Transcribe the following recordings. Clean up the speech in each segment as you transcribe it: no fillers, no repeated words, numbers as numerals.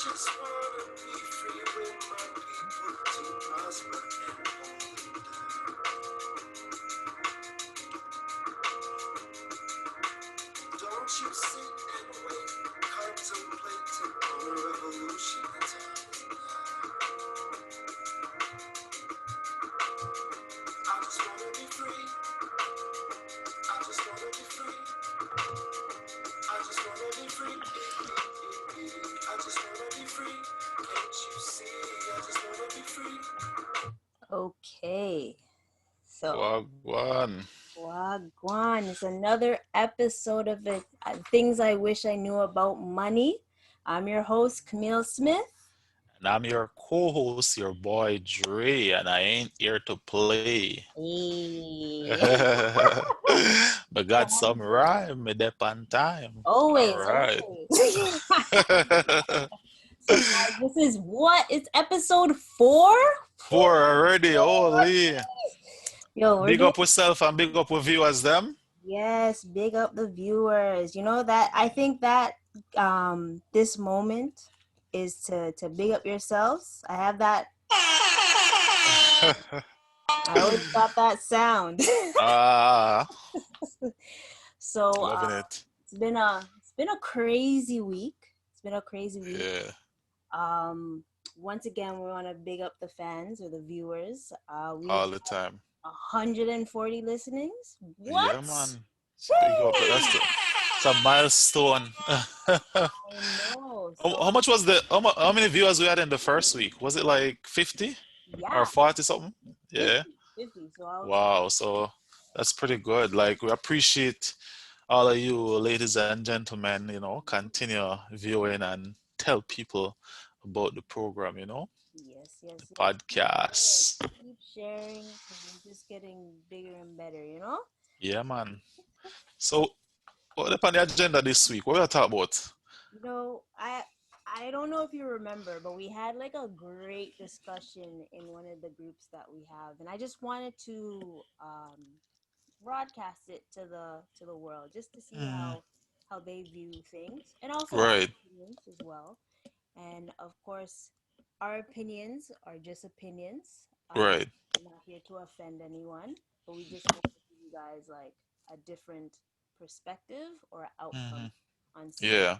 just wanna be free with my people to prosper and don't you sit and wait, contemplating on a revolution. The time is now. I just wanna be free. I just wanna be free. I just wanna be free. I just wanna be free. Can't you see? I just wanna be free. Okay, so Wagwan. Wagwan is another episode of it. Things I wish I knew about money. I'm your host, Camille Smith. And I'm your co-host, your boy Dre, and I ain't here to play. Hey. But got some rhyme me dep on time. All Always, right. always. So guys, this is what? It's episode 4? Four already, holy. Yo, we're Big doing. up with self and big up with viewers them. Yes, big up the viewers. You know that I think that this moment is to big up yourselves. I have that. I always got that sound. Ah, So loving it. it's been a crazy week. It's been a crazy week. Yeah, Once again, we want to big up the fans or the viewers. We all the time. 140 listenings. Yeah, What? man. It's big up. It's a milestone. I know. How So much was how many viewers we had in the first week? Was it like 50 or yeah, 40 something? Yeah. 50, 50. So I was Wow. So that's pretty good. Like we appreciate all of you, ladies and gentlemen, continue viewing and tell people about the program, yes, yes, the yes. Keep sharing. podcast. Keep sharing because we're just getting bigger and better, you know? Yeah, man. So what up on the agenda this week? What we gonna talk about? You know, I don't know if you remember, but we had like a great discussion in one of the groups that we have, and I just wanted to broadcast it to the world just to see Mm, how they view things and also our right, opinions as well. And of course, our opinions are just opinions. right. We're not here to offend anyone, but we just want to give you guys like a different perspective or outcome Hmm. on seeing. Yeah.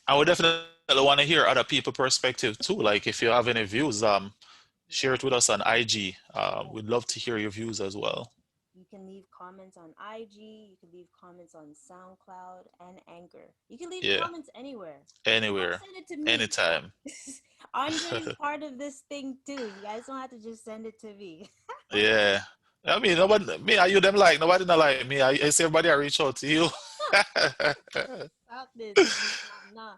I would definitely want to hear other people's perspective too. Like if you have any views, share it with us on IG. We'd love to hear your views as well. You can leave comments on IG. You can leave comments on SoundCloud and Anchor. You can leave Yeah. comments anywhere. Don't Anywhere, send it to me. anytime. Andre is part of this thing too. You guys don't have to just send it to me. Yeah. I mean, nobody, me, are you them like, nobody not like me. I see everybody I reach out to you. Stop this. Nah.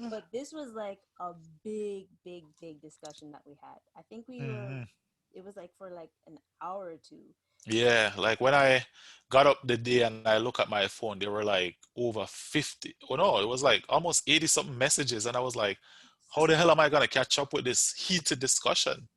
But this was like a big, big, big discussion that we had. I think Mhm. it was like for like an hour or two. Yeah, like when I got up the day and I look at my phone, there were like over 50. Oh no, it was like almost 80 something messages. And I was like, how the hell am I gonna catch up with this heated discussion?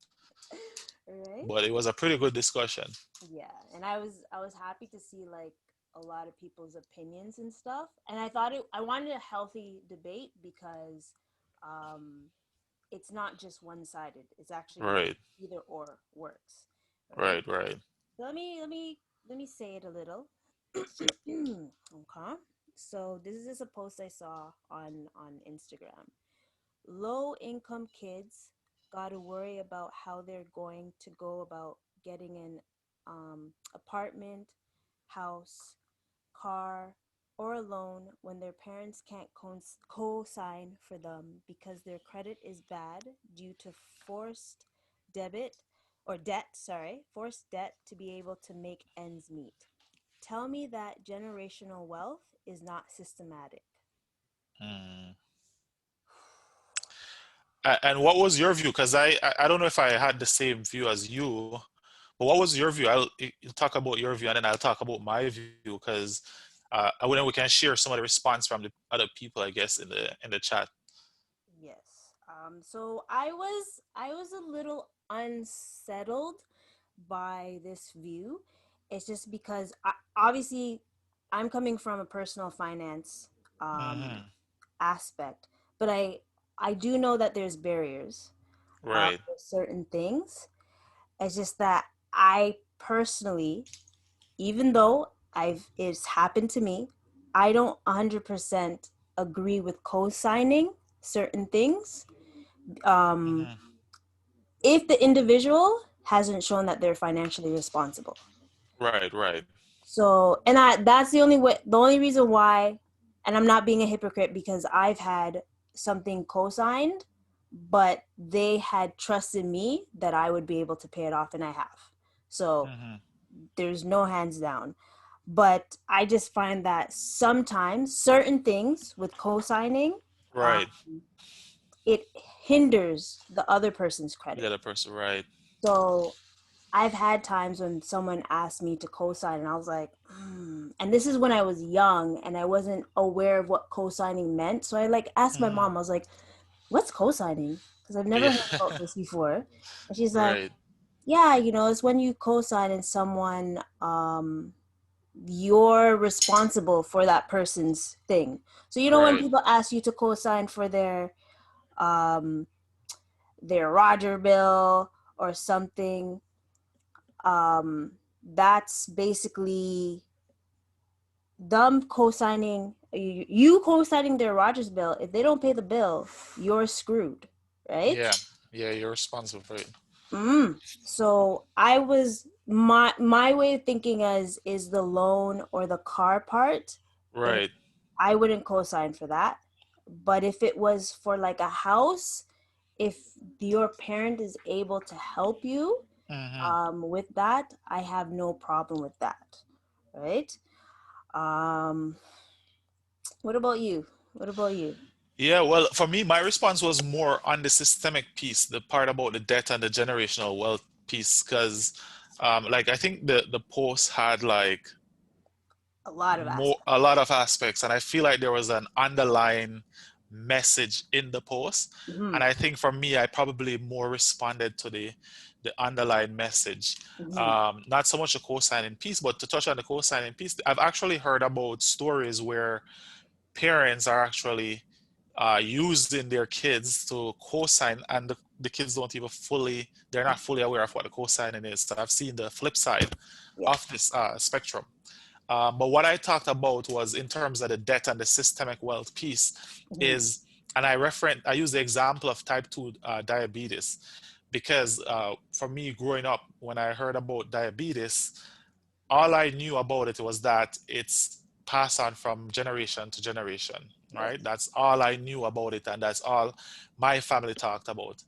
Right? But it was a pretty good discussion. Yeah, and I was happy to see like a lot of people's opinions and stuff. And I wanted a healthy debate because um it's not just one-sided. It's actually Right, either or works, right? right, right. So let me say it a little. Okay. So this is just a post I saw on Instagram. Low income kids got to worry about how they're going to go about getting an apartment, house, car, or a loan when their parents can't co-sign for them because their credit is bad due to forced debit forced debt to be able to make ends meet. Tell me that generational wealth is not systematic. Hmm. And what was your view? Because I don't know if I had the same view as you, but what was your view? You'll talk about your view and then I'll talk about my view because then we can share some of the response from the other people, I guess, in the chat. Yes. So I was a little unsettled by this view. It's just because obviously I'm coming from a personal finance um, Hmm. aspect, but I do know that there's barriers Right. for certain things. It's just that I personally, even though it's happened to me, I don't 100% agree with co-signing certain things. Um, Hmm. if the individual hasn't shown that they're financially responsible. Right, right. So, and that's the only reason why, and I'm not being a hypocrite because I've had something co-signed, but they had trusted me that I would be able to pay it off, and I have. So Hmm. there's no hands down. But I just find that sometimes certain things with co-signing, um, Right. it hinders the other person's The credit. other person, right. So I've had times when someone asked me to co-sign, and I was like, and this is when I was young and I wasn't aware of what co-signing meant. So I like asked my Hmm. mom, I was like, "What's co-signing?" Because I've never Yeah. heard about this before. And she's like, Right. "Yeah, it's when you co-sign and someone, you're responsible for that person's thing. So when Right. people ask you to co-sign for um, their Roger bill or something, that's basically them co-signing you co-signing their Rogers bill. If they don't pay the bill, you're screwed, right? Yeah. Yeah, you're responsible for it. So I was my way of thinking is the loan or the car part. If Right. I wouldn't co-sign for that, but if it was for like a house, if your parent is able to help you Hmm. with that, I have no problem with that, right? Um, what about you? What about you? Yeah, well, for me, my response was more on the systemic piece, the part about the debt and the generational wealth piece, because like I think the post had like A lot of a aspects. lot of aspects, and I feel like there was an underlying message in the post. Hmm. And I think for me, I probably more responded to the underlying message. Hmm. Not so much the co-signing piece, but to touch on the co-signing piece, I've actually heard about stories where parents are actually using their kids to co-sign, and the kids don't even they're not fully aware of what the co-signing is. So I've seen the flip side Yeah. of this spectrum. But what I talked about was in terms of the debt and the systemic wealth piece Hmm. is, and I use the example of type 2 diabetes because for me growing up, when I heard about diabetes, all I knew about it was that it's passed on from generation to generation, right? Yes. That's all I knew about it, and that's all my family talked about.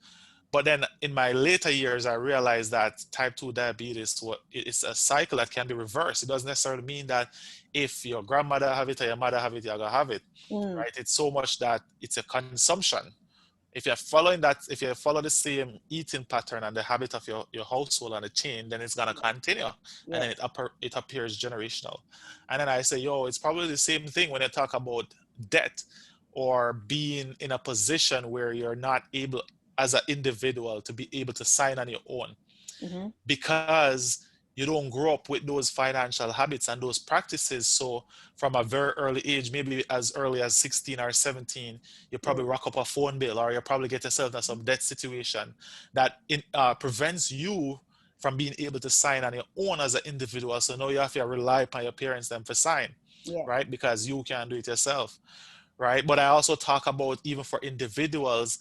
But then in my later years, I realized that type 2 diabetes, it's a cycle that can be reversed. It doesn't necessarily mean that if your grandmother have it or your mother have it, you're gonna have it, Mm. right? It's so much that it's a consumption. If you're following that, if you follow the same eating pattern and the habit of your household and the chain, then it's gonna continue, and Yeah. then it appears generational. And then I say, yo, it's probably the same thing when you talk about debt or being in a position where you're not able as an individual to be able to sign on your own Hmm. because you don't grow up with those financial habits and those practices. So from a very early age, maybe as early as 16 or 17, you Yeah. probably rack up a phone bill or you probably get yourself in some debt situation that prevents you from being able to sign on your own as an individual. So now you have to rely upon your parents then for sign, Yeah. right? Because you can't do it yourself, right? But I also talk about even for individuals,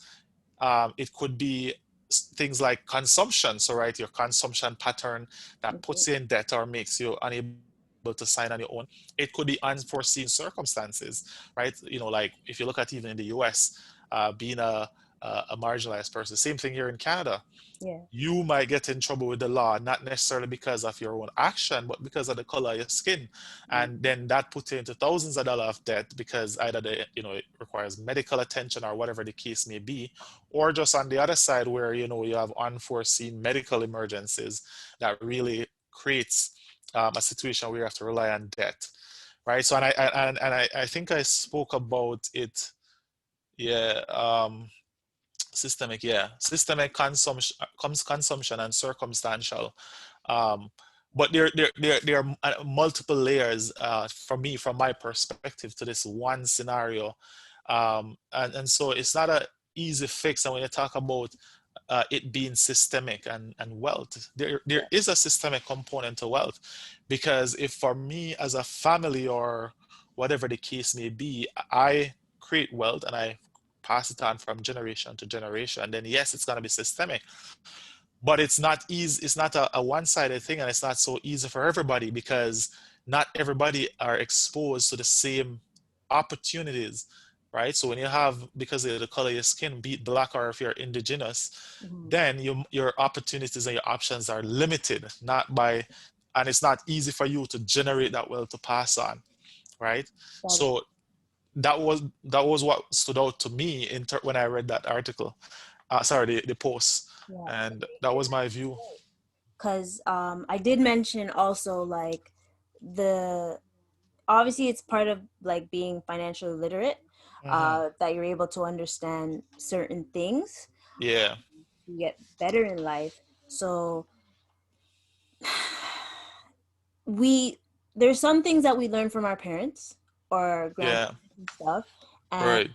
it could be things like consumption. So, right, your consumption pattern that Hmm. puts you in debt or makes you unable to sign on your own. It could be unforeseen circumstances, right? Like if you look at even in the US, being a marginalized person, same thing here in Canada, Yeah. you might get in trouble with the law, not necessarily because of your own action, but because of the color of your skin. And Hmm. then that puts you into thousands of dollars of debt because either it requires medical attention or whatever the case may be, or just on the other side where, you have unforeseen medical emergencies that really creates a situation where you have to rely on debt. Right. So, and I think I spoke about it. Yeah. Systemic consumption and circumstantial, um, but there are multiple layers for me from my perspective to this one scenario, and so it's not easy fix. And when you talk about it being systemic and wealth, there Yeah. is a systemic component to wealth. Because if for me as a family or whatever the case may be, I create wealth and I pass it on from generation to generation, then yes, it's going to be systemic. But it's not easy, it's not a one-sided thing, and it's not so easy for everybody, because not everybody are exposed to the same opportunities, right? So when you have, because of the color of your skin, be it black or if you're indigenous, Hmm. then your opportunities and your options are limited, not by, and it's not easy for you to generate that wealth to pass on, right? That is, So that was what stood out to me when I read that article, sorry, the post, yeah. and that was my view. Because I did mention also like the obviously it's part of like being financially literate, Hmm. that you're able to understand certain things Yeah, to get better in life. So we there's some things that we learn from our parents or yeah, grandparents and stuff, and right,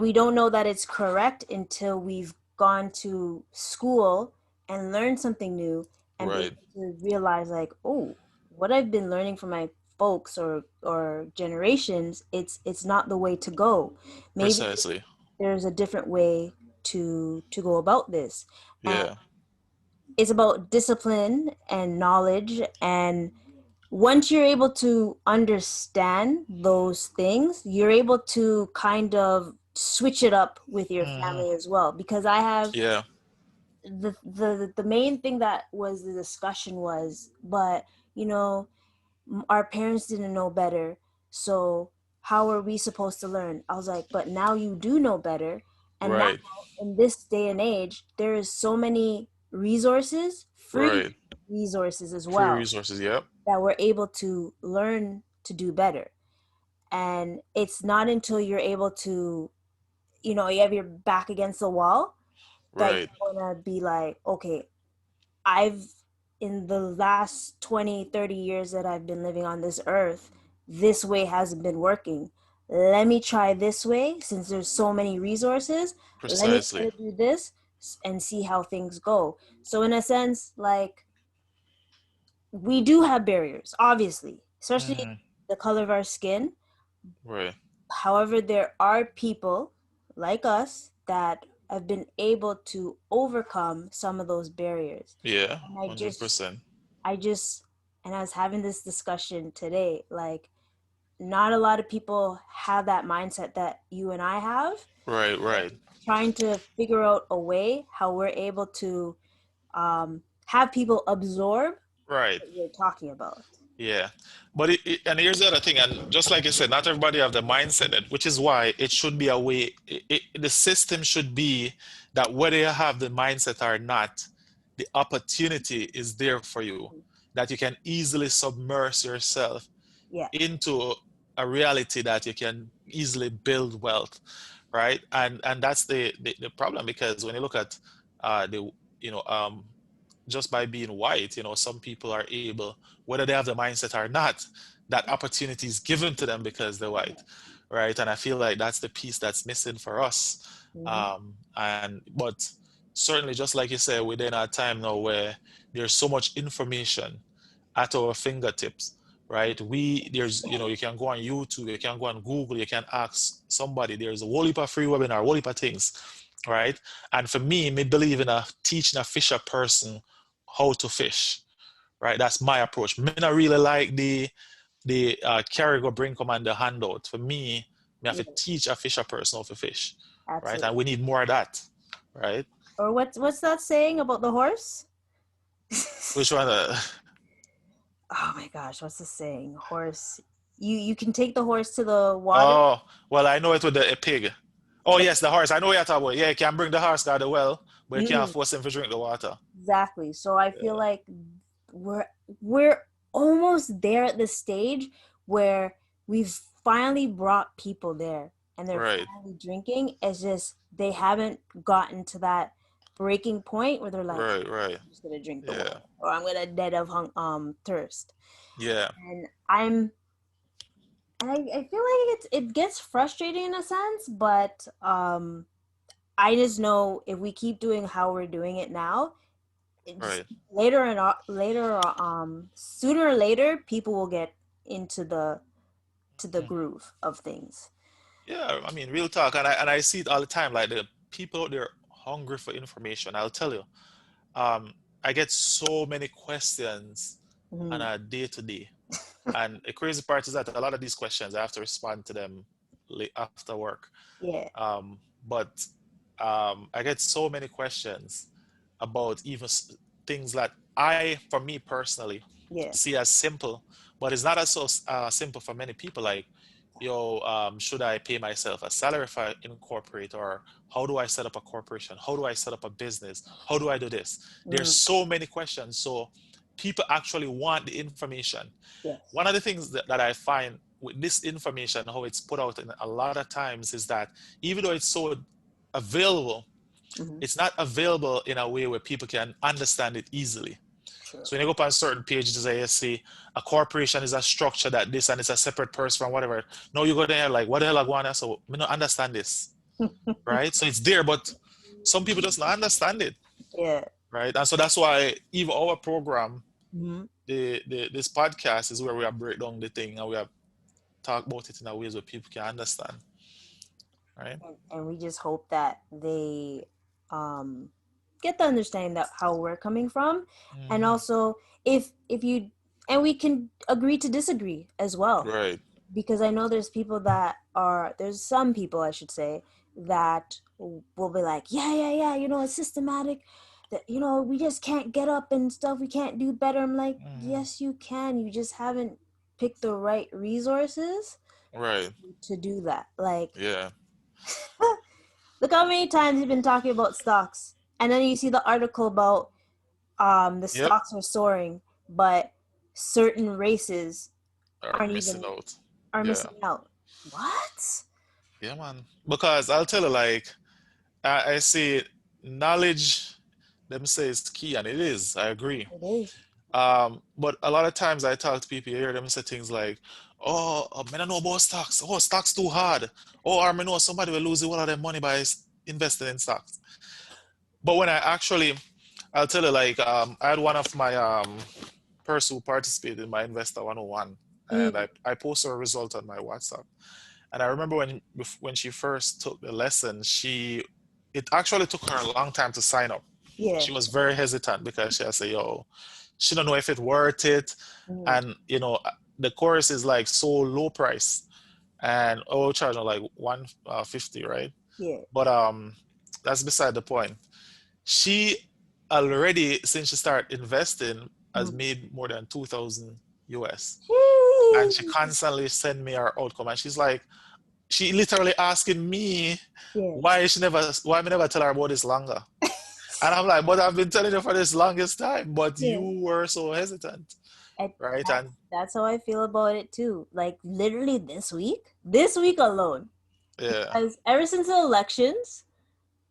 we don't know that it's correct until we've gone to school and learned something new and be right, able to realize like, oh, what I've been learning from my folks or generations, it's not the way to go. Maybe precisely. there's a different way to go about this. And Yeah, it's about discipline and knowledge, and once you're able to understand those things, you're able to kind of switch it up with your hmm, family as well. Because I have yeah, the main thing that was the discussion was, but you know, our parents didn't know better, so how are we supposed to learn? I was like, but now you do know better, and now right, in this day and age, there is so many resources, free right. resources as Free well, resources. Yep. that we're able to learn to do better. And it's not until you're able to, you have your back against the wall that Right. you're going to be like, okay, I've, in the last 20, 30 years that I've been living on this earth, this way hasn't been working. Let me try this way since there's so many resources. Let me try Precisely. to do this and see how things go. So, in a sense, like, we do have barriers, obviously, especially Hmm. the color of our skin. Right. However, there are people like us that have been able to overcome some of those barriers. Yeah. And I just, 100%. I just, and I was having this discussion today, like, not a lot of people have that mindset that you and I have, Right. Right. trying to figure out a way how we're able to have people absorb Right. what you're talking about. Yeah, but and here's the other thing, and just like you said, not everybody have the mindset that, which is why it should be a way. The system should be that whether you have the mindset or not, the opportunity is there for you, that you can easily submerge yourself Yeah, into a reality that you can easily build wealth, right? And that's the problem, because when you look at the you know just by being white, some people are able, whether they have the mindset or not, that opportunity is given to them because they're white, right? And I feel like that's the piece that's missing for us. hmm, And but certainly, just like you said, within our time now where there's so much information at our fingertips, right? There's, you can go on YouTube, you can go on Google, you can ask somebody. There's a whole heap of free webinar, a whole heap of things, right? And for me believe in a teaching a fisher person how to fish, right? That's my approach. Me not really like the carry go bring come and the handout. For me, me have yeah, to teach a fisher person how to fish, right? And absolutely. we need more of that, right? Or what's that saying about the horse? Which one? Oh my gosh, what's the saying? Horse. You can take the horse to the water. Oh, well, I know it with the a pig. Oh, The, yes, the horse. I know what you're talking about. Yeah, you can bring the horse to the well, but you can't mm, force him to drink the water. exactly. So I feel Yeah, like we're we're almost there at the stage where we've finally brought people there and they're right, finally drinking. It's just they haven't gotten to that breaking point where they're like, right, right. I'm just gonna drink the Yeah, water or I'm gonna dead of thirst. yeah, And I feel like it gets frustrating in a sense, but I just know if we keep doing how we're doing it now, it just Right. sooner or later, people will get into the Mhm. groove of things. Yeah, I mean, real talk, and I see it all the time. Like the people out there hungry for information. I'll tell you, um, I get so many questions on Hmm. a day to day, and the crazy part is that a lot of these questions I have to respond to them late after work. Yeah, But I get so many questions about even things that for me personally, yeah. see as simple, but it's not as so simple for many people. Like, yo, should I pay myself a salary if I incorporate, or how do I set up a corporation? How do I set up a business? How do I do this? There's Mm, so many questions. So people actually want the information. yes. One of the things that I find with this information, how it's put out in a lot of times, is that even though it's so available, Hmm. it's not available in a way where people can understand it easily. True. So when you go up on certain pages, you see a corporation is a structure that this and it's a separate person from whatever. No, you go there like, what the hell I want? So I don't understand this, right? So it's there, but some people just not understand it, Yeah. right? And so that's why even our program, Hmm. this podcast is where we have break down the thing and we have talk about it in a ways where people can understand, right? And we just hope that they um get the understanding that how we're coming from, and Hmm. also if you, and we can agree to disagree as well, Right. because I know there's some people, I should say, that will be like, yeah, yeah, yeah, it's systematic, that we just can't get up and stuff, we can't do better. I'm like, Hmm. yes, you can, you just haven't picked the right resources Right. to do that. Like, Yeah. look how many times you've been talking about stocks, and then you see the article about the Yep. stocks are soaring, but certain races Are aren't missing even out. are Yeah. missing out. What? Yeah, man. Because I'll tell you, like, I see knowledge, them say is key, and it is. I agree. It is. But a lot of times I talk to people, you hear them say things like, "Oh, I don't know about stocks. Oh, stocks too hard. Oh, I know somebody will lose all of their money by investing in stocks." But when I'll tell you, like, I had one of my person who participated in my Investor 101, and Mm, I posted a result on my WhatsApp. And I remember when she first took the lesson, it actually took her a long time to sign up. yeah. She was very hesitant because she said, "Yo, she don't know if it's worth it," Mm, and the course is like so low price, and charge like 150, right? yeah. But that's beside the point. She already, since she started investing, has Mm. made more than 2,000 US, and she Jeez. constantly send me her outcome, and she's like, she literally asking me Yeah. why me never tell her about this longer. And I'm like, but I've been telling you for this longest time, but Yeah. you were so hesitant, And right? And that's how I feel about it too. Like literally this week alone, yeah, because ever since the elections,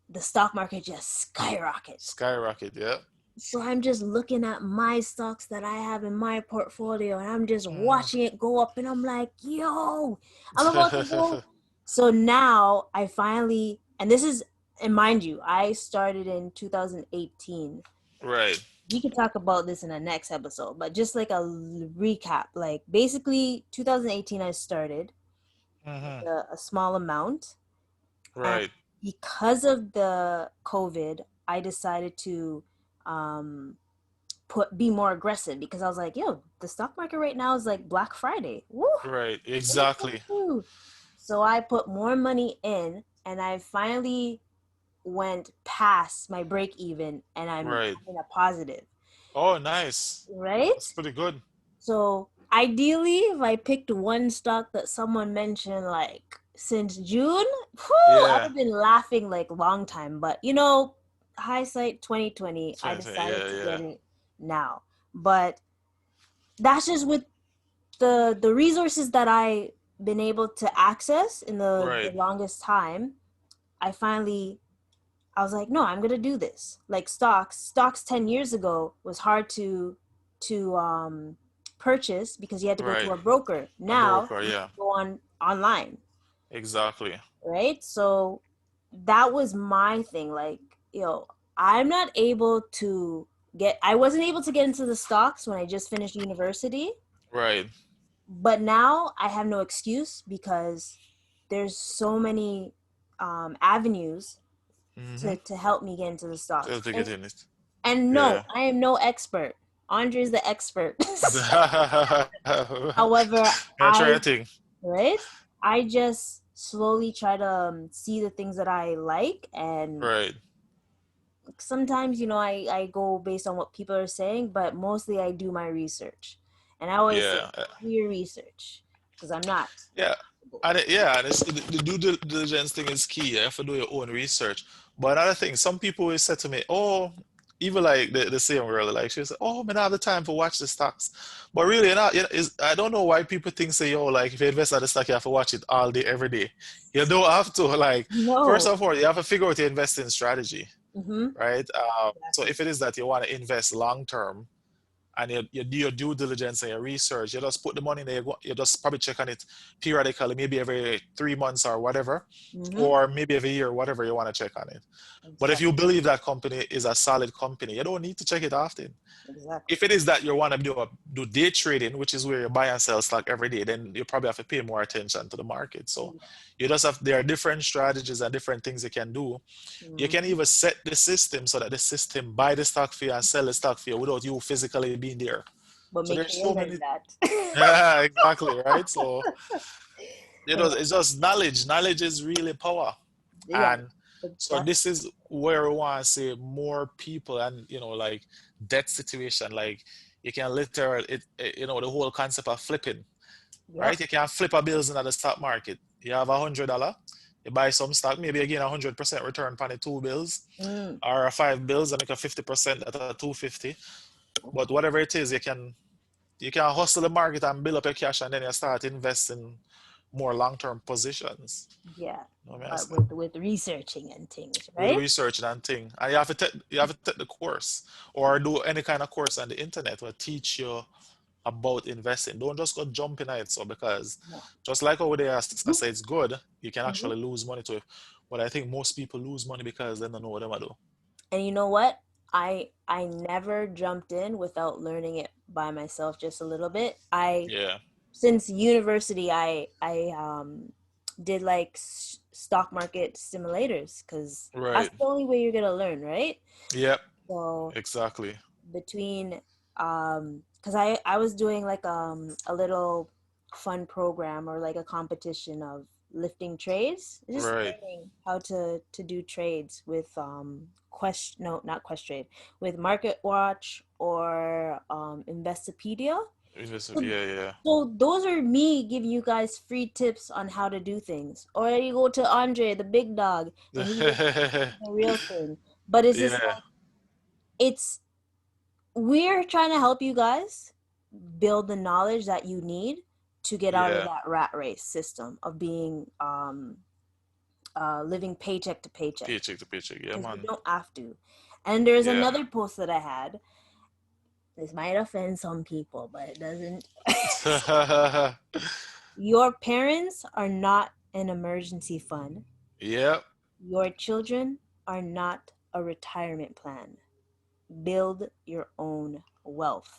the stock market just skyrocketed. skyrocket, yeah. So I'm just looking at my stocks that I have in my portfolio, and I'm just Mhm. watching it go up, and I'm like, yo, I'm about to go. So now I finally, and this is, and mind you, I started in 2018. Right. We could talk about this in the next episode, but just like a recap, like basically 2018 I started Hmm. with a small amount, and Right. because of the COVID, I decided to um be more aggressive, because I was like, yo, the stock market right now is like Black Friday. Woo! Right. Woo, Exactly. woo, woo. So I put more money in, and I finally went past my break even, and I'm Right. in a positive, Oh, nice. That's right? pretty good. So ideally, if I picked one stock that someone mentioned like since June, whew, I would Yeah. have been laughing like long time. But hindsight 2020, I decided Yeah, to yeah. get it now. But that's just with the resources that I been able to access in the Right. longest time. I finally, I was like, no, I'm gonna do this. Like stocks 10 years ago was hard to purchase because you had to go Right. to a broker. A Now broker, you yeah. can go online, Exactly. right? So that was my thing. Like, I'm not able to I wasn't able to get into the stocks when I just finished university, Right. but now I have no excuse because there's so many avenues Mm-hmm. to help me get into the stocks. Just to get in it. And no, Yeah. I am no expert. Andre is the expert. However, Yeah, try a I thing. right? I just slowly try to see the things that I like, and Right. sometimes, I go based on what people are saying, but mostly I do my research. And I always say, Yeah. do your research because I'm not. Yeah, and it's, the due diligence thing is key. You have to do your own research. But another thing, some people will say to me, "Oh, even like the same girl, like she said, oh, man, I don't have the time to watch the stocks." But really, I don't know why people think say, "Yo, like if you invest at the stock, you have to watch it all day, every day." You don't have to. Like, first No. of all, you have to figure out your investing strategy, Mm-hmm. right? So Exactly. if it is that you want to invest long term, and you do your due diligence and your research. You just put the money in there. You just probably check on it periodically, maybe every 3 months or whatever, Mm-hmm. or maybe every year, whatever you want to check on it. But if you Exactly. believe that company is a solid company, you don't need to check it often. Exactly. If it is that you want to do day trading, which is where you buy and sell stock every day, then you probably have to pay more attention to the market. So you just have there are different strategies and different things you can do. You can Mm-hmm. even set the system so that the system buy the stock for you and sell the stock for you without you physically being there. But So make there's sure you so learn many. that. Yeah, exactly, right? So Yeah. it's just knowledge. Knowledge is really power. Yeah. And But so that's this is where we want to say more people and like that situation, like you can literally the whole concept of flipping, yep. right? You can flip a bills in the stock market. You have $100, you buy some stock, maybe you gain 100% return on the two bills Mm. or five bills and make a 50% at a 250. But whatever it is, you can hustle the market and build up your cash and then you start investing more long-term positions. Yeah. You know what I But say? with researching and things, With right? research and thing. And you have to take the course or do any kind of course on the internet will teach you about investing. Don't just go jumping at it. So because No. just like over there, I say it's good, you can Mm-hmm. actually lose money to it. But I think most people lose money because they don't know what they do. And you know what? I never jumped in without learning it by myself just a little bit. I Yeah. Since university I did like stock market simulators cuz that's Right. the only way you're going to learn, right? Yep. So Exactly. between cuz I was doing like a little fun program or like a competition of lifting trades, just Right. learning how to do trades with quest no not quest trade, with market watch or investopedia. so, Yeah, yeah. so those are me giving you guys free tips on how to do things, or you go to Andre the big dog and he will the real thing. But it's just Yeah. like it's we're trying to help you guys build the knowledge that you need to get out of Yeah. that rat race system of being living paycheck to paycheck, Paycheck to paycheck. Yeah, because you man. don't have to. And there's Yeah. another post that I had. This might offend some people, but it doesn't. Your parents are not an emergency fund. Yep. Your children are not a retirement plan. Build your own wealth.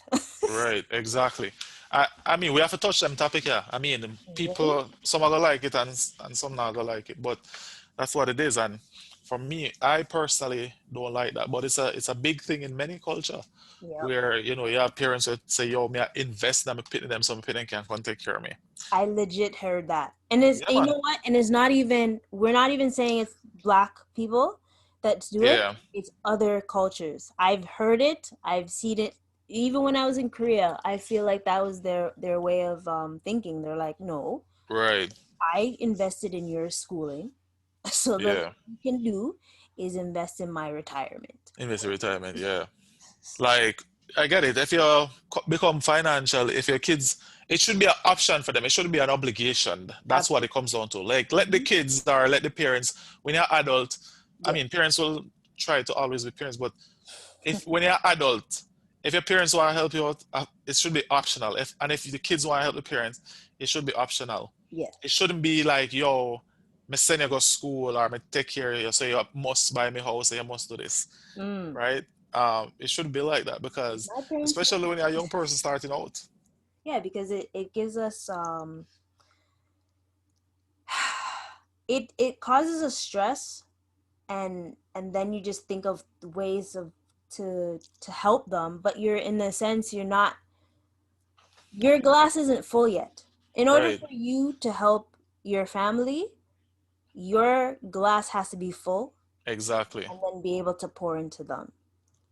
Right, exactly. I mean, we have to touch them topic here. I mean, Right? people, some are gonna like it and some not gonna like it, but that's what it is. And for me, I personally don't like that, but it's a big thing in many culture Yep. where you have parents that say, "Yo, me I invest in them, put in them, some put in can come take care of me." I legit heard that. Yeah, And you man. know what? And it's not even, we're not even saying it's black people that do it. Yeah, It's other cultures. I've heard it. I've seen it. Even when I was in Korea, I feel like that was their way of thinking. They're like, no, right. I invested in your schooling. So the Yeah, least you can do is invest in my retirement. invest in retirement. Yeah. Like, I get it. If you become financial, if your kids, it should be an option for them. It shouldn't be an obligation. That's what Absolutely. it comes down to. Like, let the Mhm. kids or let the parents, when you're adult, I Yes. mean, parents will try to always be parents, but if when you're adult, if your parents want to help you out, it should be optional. If the kids want to help the parents, it should be optional. Yes. It shouldn't be like, yo, me send you go school or me take care of you, so you must buy me house, or you must do this, Mm. right? It should be like that because My parents were, especially when you're a young person starting out. yeah, because it gives us it causes us stress, and then you just think of ways of to help them, but you're in a sense you're not, your glass isn't full yet. In order Right. for you to help your family, your glass has to be full Exactly. and then be able to pour into them.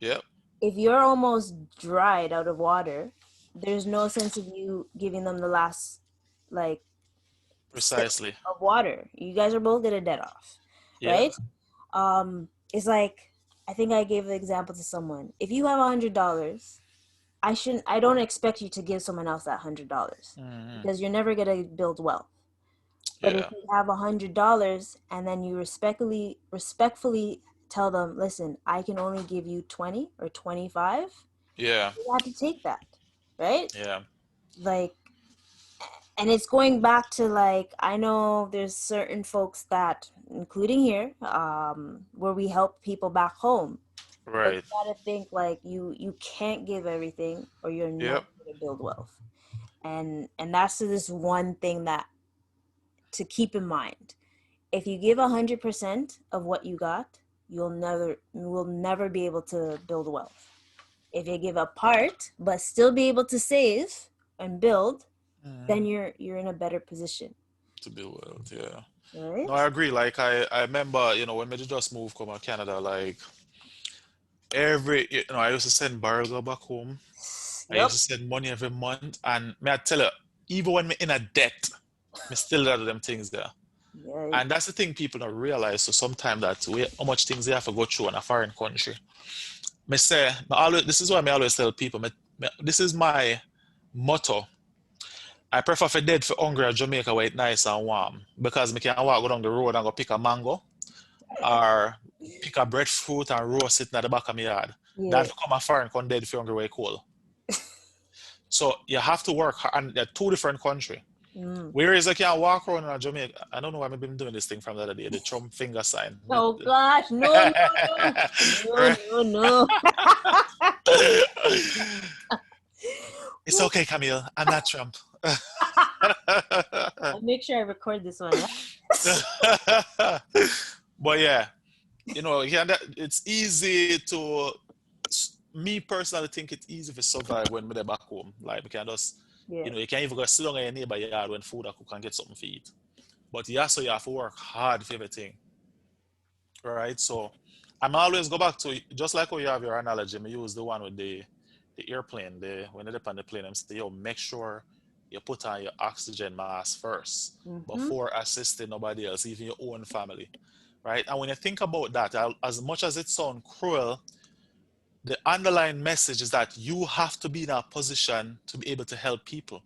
Yep. If you're almost dried out of water, there's no sense of you giving them the last like sip Precisely. of water. You guys are both gonna dead off, Yep. right? It's like, I think I gave the example to someone. If you have $100, I don't expect you to give someone else that $100 Hmm. because you're never gonna build wealth. But if Yeah. you have $100 and then you respectfully tell them, listen, I can only give you 20 or 25, Yeah. you have to take that, right? Yeah. Like, and it's going back to, like, I know there's certain folks that, including here, where we help people back home, but you Right. gotta think like you can't give everything or you're never Yep. gonna build wealth. And that's this one thing that to keep in mind. If you give 100% of what you got, you will never be able to build wealth. If you give a part but still be able to save and build, then Hmm. you're in a better position, To build wealth. Yeah. No, right? I agree. Like I remember, when we just moved come to Canada, like I used to send Bargo back home. I used Yep. to send money every month, and may I tell you, even when me in a debt, me still do them things there. Yeah. And that's the thing people don't realize. So sometimes that way, how much things they have to go through in a foreign country. Me say, this is why I always tell people, this is my motto. I prefer for dead for hungry or Jamaica where it's nice and warm because me can walk go down the road and go pick a mango or pick a breadfruit and roast it in the back of my yard. Yeah. That come a foreign come dead for hungry where it's cold. So you have to work hard, and they're two different countries. Mm. Whereas I can walk around in Jamaica, I don't know why I've been doing this thing from the other day, the Trump finger sign. Oh gosh, no, no, no, no, Right? no, no. It's okay, Camille. I'm not Trump. I'll make sure I record this one. But yeah, yeah, it's easy to me personally think it's easy to survive when we're back home. Like we can just, Yeah. you can't even go sit down in your neighbor yard when food I cook and get something to eat. But yeah, so you have to work hard for everything, right? So I'm always go back to just like how you have your analogy. Me use the one with the airplane. When they're on the plane, I'm say, yo, make sure you put on your oxygen mask first Mm-hmm. before assisting nobody else, even your own family, right? And when you think about that, as much as it sounds cruel, the underlying message is that you have to be in a position to be able to help people.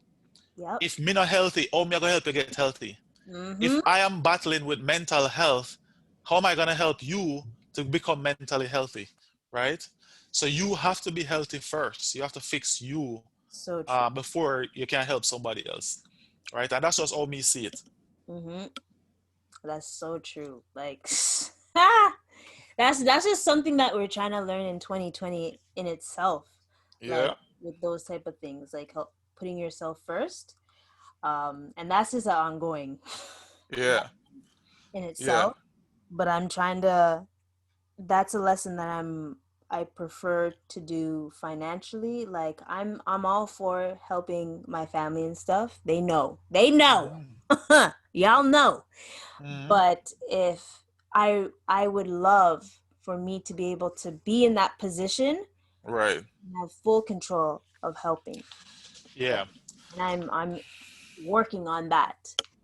Yep. If me not healthy, how am I gonna help you get healthy? If Mm-hmm. I am battling with mental health, how am I gonna help you to become mentally healthy? Right? So you have to be healthy first. You have to fix you So true. before you can help somebody else. Right? And that's just how me see it. Mm-hmm. That's so true. Like, ah, that's just something that we're trying to learn in 2020 in itself. Like Yeah. with those type of things, like putting yourself first. And that's just an ongoing Yeah. in Yeah. itself. But I'm trying to. That's a lesson that I prefer to do financially. Like I'm all for helping my family and stuff. They know. They know. Mhm. Y'all know. Mhm. But if I would love for me to be able to be in that position Right. and have full control of helping. Like, Yeah. and I'm working on that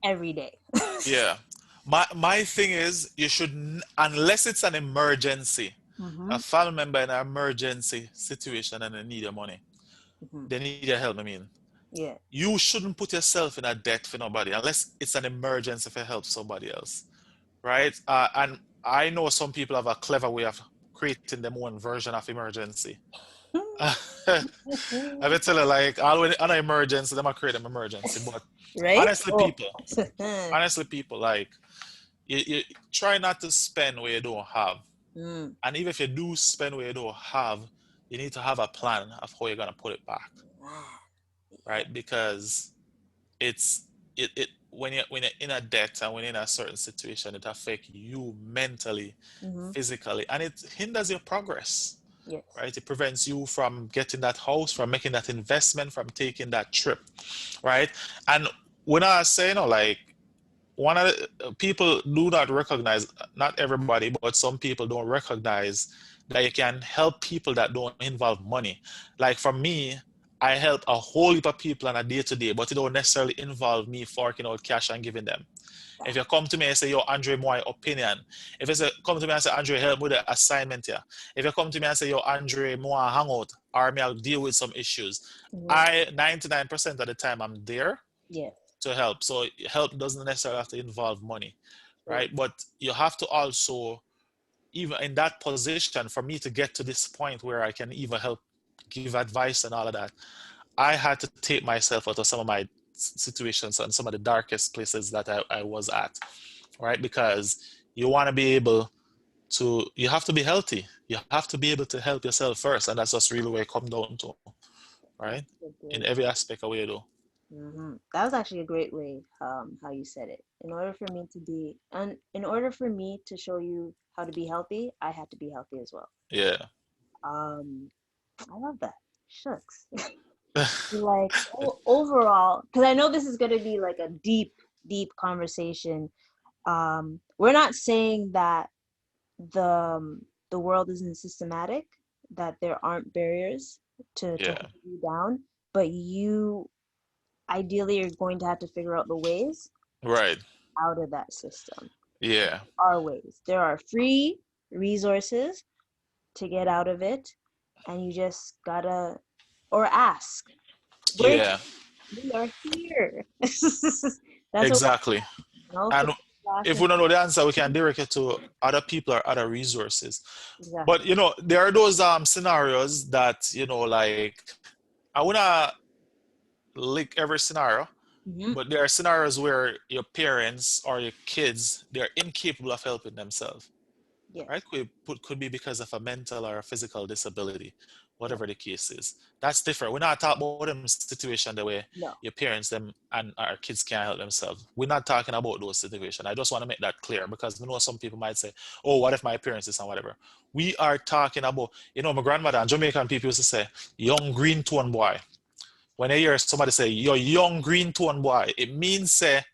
every day. Yeah. My thing is you should unless it's an emergency, a Mm-hmm. family member in an emergency situation and they need your money. Mm-hmm. They need your help, I mean. Yeah. You shouldn't put yourself in a debt for nobody unless it's an emergency for help somebody else. Right? And I know some people have a clever way of creating their own version of emergency. I will tell you, like, always an emergency, they might create an emergency. But Right? honestly, Oh. people, honestly, people, like, you try not to spend where you don't have. Mm, And even if you do spend where you don't have, you need to have a plan of how you're gonna put it back, man. Yeah. right? Because it's it when you're in a debt and when you're in a certain situation, it affects you mentally, Mm-hmm. physically, and it hinders your progress, Yes. right? It prevents you from getting that house, from making that investment, from taking that trip, right? And when I say, like one of the people do not recognize, not everybody, but some people don't recognize that you can help people that don't involve money. Like for me, I help a whole heap of people on a day to day, but it don't necessarily involve me forking out cash and giving them. If you come to me and say, yo, Andre, my opinion. If you say, come to me and say, Andre, help me with the assignment here. If you come to me and say, yo, Andre, more hang out, or me, I'll deal with some issues. Mm-hmm. I, 99% of the time, I'm there Yes. to help. So help doesn't necessarily have to involve money, True. right? But you have to also, even in that position, for me to get to this point where I can even help give advice and all of that, I had to take myself out of some of my situations and some of the darkest places that I was at, right? Because you want to be able to, you have to be healthy. You have to be able to help yourself first. And that's just really where it comes down to, right? That's a In great. every aspect of what you do. That was actually a great way, how you said it. In order for me to be, and in order for me to show you how to be healthy, I had to be healthy as well. Yeah. Um, I love that. Shucks. Like overall, because I know this is gonna be like a deep, deep conversation. We're not saying that the world isn't systematic, that there aren't barriers to Yeah. hold you down, but you ideally are going to have to figure out the ways Right. out of that system. Yeah. Are ways. There are free resources to get out of it, and you just gotta or ask. Where Yeah. we are here. That's what Exactly. we know. And Ask if and we don't know the answer, we can direct it to other people or other resources. But exactly. there are those scenarios that, like I wanna lick every scenario, Hmm. but there are scenarios where your parents or your kids, they're incapable of helping themselves, right? Yes. Could be because of a mental or a physical disability, Yeah. whatever the case is. That's different. We're not talking about them situation the way your No. parents them and our kids can't help themselves. We're not talking about those situations. I just want to make that clear because we know some people might say, "Oh, what if my parents is and whatever." We are talking about, my grandmother and Jamaican people used to say, "Young green tone boy." When I hear somebody say, "You're young green tone boy," it means say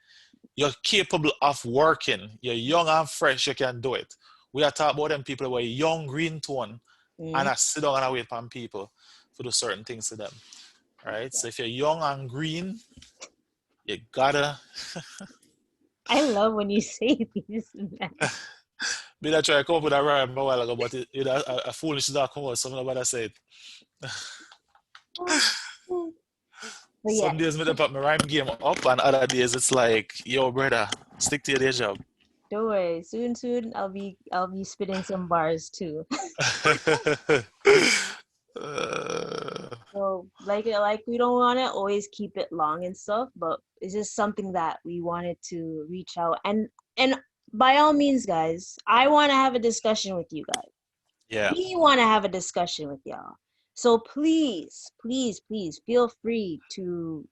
you're capable of working. You're young and fresh. You can do it. We are talking about them people who are young, green tone, and Hmm. I sit down and I wait for people to do certain things to them. Right? So if you're young and green, you gotta I love when you say these, man. be that try to come up with a rhyme a while ago, but a foolish dark come out, something about I said. But yeah, Some days me put my rhyme game up and other days it's like, yo brother, stick to your day job. don't worry. Soon, soon, I'll be spitting some bars too. So like we don't want to always keep it long and stuff, but it's just something that we wanted to reach out and by all means, guys, I want to have a discussion with you guys. Yeah, We want to have a discussion with y'all. So please, please, please feel free to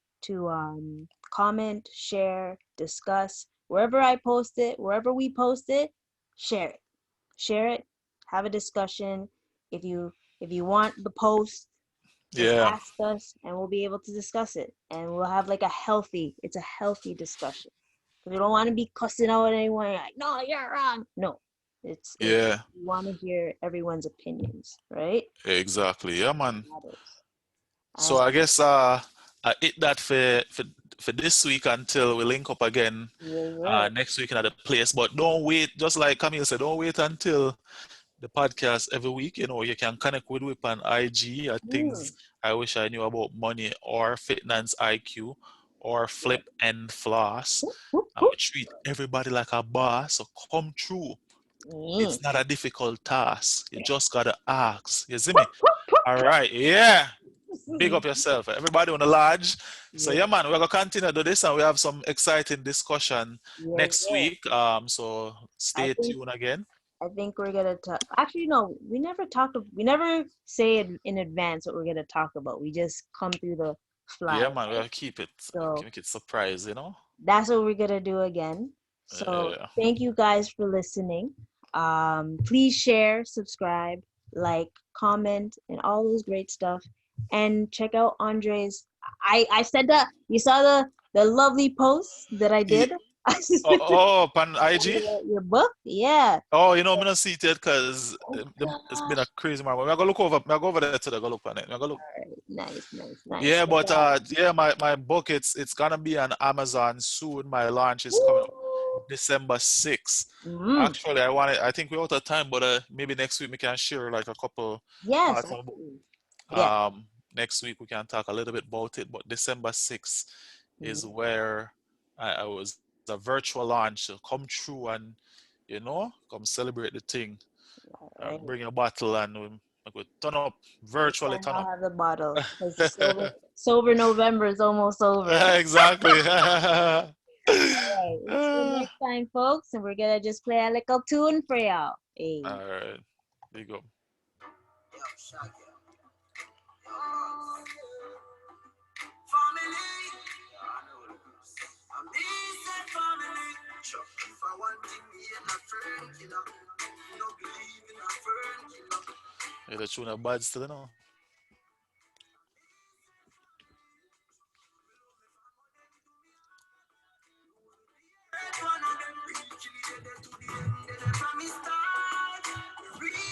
comment, share, discuss wherever I post it, wherever we post it, share it. Share it, have a discussion. If you want the post, just yeah, ask us and we'll be able to discuss it and we'll have like it's a healthy discussion. Because we don't want to be cussing out anyone like, no, you're wrong. No, it's yeah, we want to hear everyone's opinions, right? exactly. Yeah, man. Matters. So And I guess I hit that for this week until we link up again yes, sir. next week in another place. But don't wait, just like Camille said, don't wait until the podcast every week. You can connect with Whip on IG at things Mm, I wish I knew about money or Fitness IQ or yeah. Flip and Floss. Whoop, whoop, And we whoop. treat everybody like a boss. So come true. Mm. It's not a difficult task. You just gotta ask. You see me? All right. Yeah. Big up yourself. Everybody on the lodge. So Yeah, yeah, man, we're gonna continue to do this and we have some exciting discussion yeah, next yeah. week. So I stay think tuned again. I think we're gonna talk. Actually, no, we never talked. We never say it in advance what we're gonna talk about. We just come through the fly, Yeah, man, right? we'll keep it, So make it surprise, you know? that's what we're gonna do again. So Yeah. thank you guys for listening. Please share, subscribe, like, comment, and all those great stuff. And check out Andre's. I said that you saw the lovely post that I Ye- did Oh, oh, pan about IG? your book. Yeah. Oh, you know, I'm not see it yet because Oh it's been gosh. a crazy morning. I'm gonna look over. I'm gonna go over there today. Go look on it. I'm gonna look. All right. Nice, nice, nice. Yeah, Check but it out. yeah, my book it's gonna be on Amazon soon. My launch is coming up Woo! December 6th. Mm. Actually, I think we're out of time, but maybe next week we can share like a couple Yes, parts of the book. absolutely. Yes. Next week we can talk a little bit about it. But December 6th is Mm. where I was a virtual launch. So come through and come celebrate the thing. All right. Bring your bottle and we turn up Next virtually. time Turn I'll up. have the bottle because the sober November is almost over. Exactly. All right. Until next time, folks, and we're gonna just play a little tune for y'all. Hey. All right. There you go. Yeah, the tune of bad still,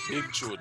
Big tune.